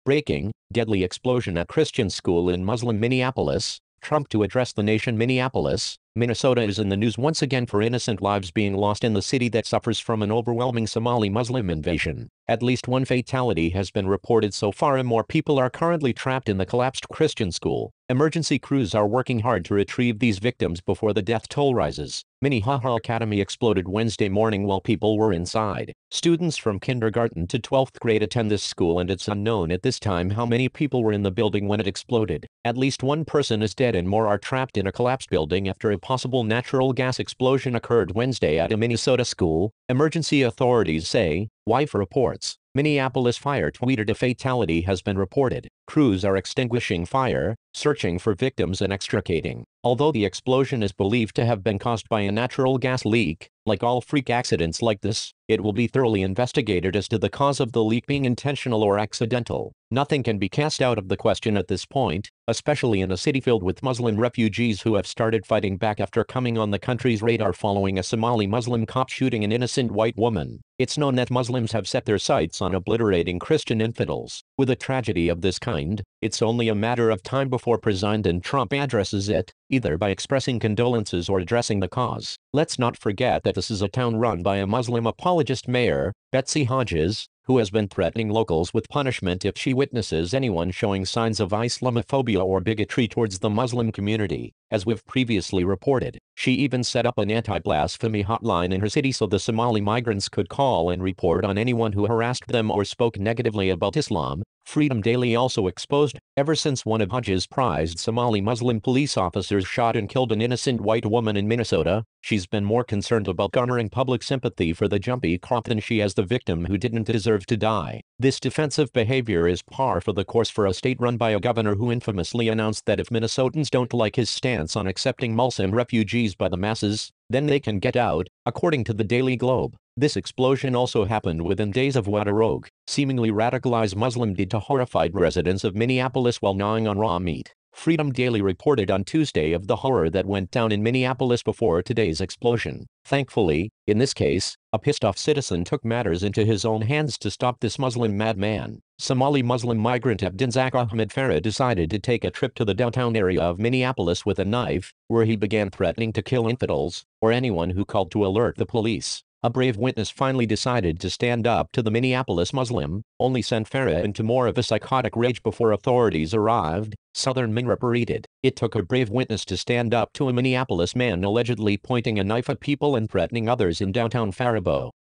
Breaking, deadly explosion at Christian school in Muslim Minneapolis. Trump to address the nation. Minneapolis, Minnesota is in the news once again for innocent lives being lost in the city that suffers from an overwhelming Somali Muslim invasion. At least one fatality has been reported so far and more people are currently trapped in the collapsed Christian school. Emergency crews are working hard to retrieve these victims before the death toll rises. Minnehaha Academy exploded Wednesday morning while people were inside. Students from kindergarten to 12th grade attend this school and it's unknown at this time how many people were in the building when it exploded. At least one person is dead and more are trapped in a collapsed building after a possible natural gas explosion occurred Wednesday at a Minnesota school, emergency authorities say. WIFE reports. Minneapolis Fire tweeted a fatality has been reported. Crews are extinguishing fire, searching for victims and extricating. Although the explosion is believed to have been caused by a natural gas leak, like all freak accidents like this, it will be thoroughly investigated as to the cause of the leak being intentional or accidental. Nothing can be cast out of the question at this point, especially in a city filled with Muslim refugees who have started fighting back after coming on the country's radar following a Somali Muslim cop shooting an innocent white woman. It's known that Muslims have set their sights on obliterating Christian infidels. With a tragedy of this kind, it's only a matter of time before President Trump addresses it, either by expressing condolences or addressing the cause. Let's not forget that this is a town run by a Muslim apologist mayor, Betsy Hodges, who has been threatening locals with punishment if she witnesses anyone showing signs of Islamophobia or bigotry towards the Muslim community. As we've previously reported, she even set up an anti-blasphemy hotline in her city so the Somali migrants could call and report on anyone who harassed them or spoke negatively about Islam. Freedom Daily also exposed, ever since one of Hodges' prized Somali Muslim police officers shot and killed an innocent white woman in Minnesota, she's been more concerned about garnering public sympathy for the jumpy cop than she has the victim who didn't deserve to die. This defensive behavior is par for the course for a state run by a governor who infamously announced that if Minnesotans don't like his stance on accepting Muslim refugees by the masses, then they can get out, according to the Daily Globe. This explosion also happened within days of what a rogue, seemingly radicalized Muslim did to horrified residents of Minneapolis while gnawing on raw meat. Freedom Daily reported on Tuesday of the horror that went down in Minneapolis before today's explosion. Thankfully, in this case, a pissed-off citizen took matters into his own hands to stop this Muslim madman. Somali Muslim migrant Abdinzak Ahmed Farah decided to take a trip to the downtown area of Minneapolis with a knife, where he began threatening to kill infidels, or anyone who called to alert the police. A brave witness finally decided to stand up to the Minneapolis Muslim, only sent Farah into more of a psychotic rage before authorities arrived, Southern Min reported. It took a brave witness to stand up to a Minneapolis man allegedly pointing a knife at people and threatening others in downtown Faribault.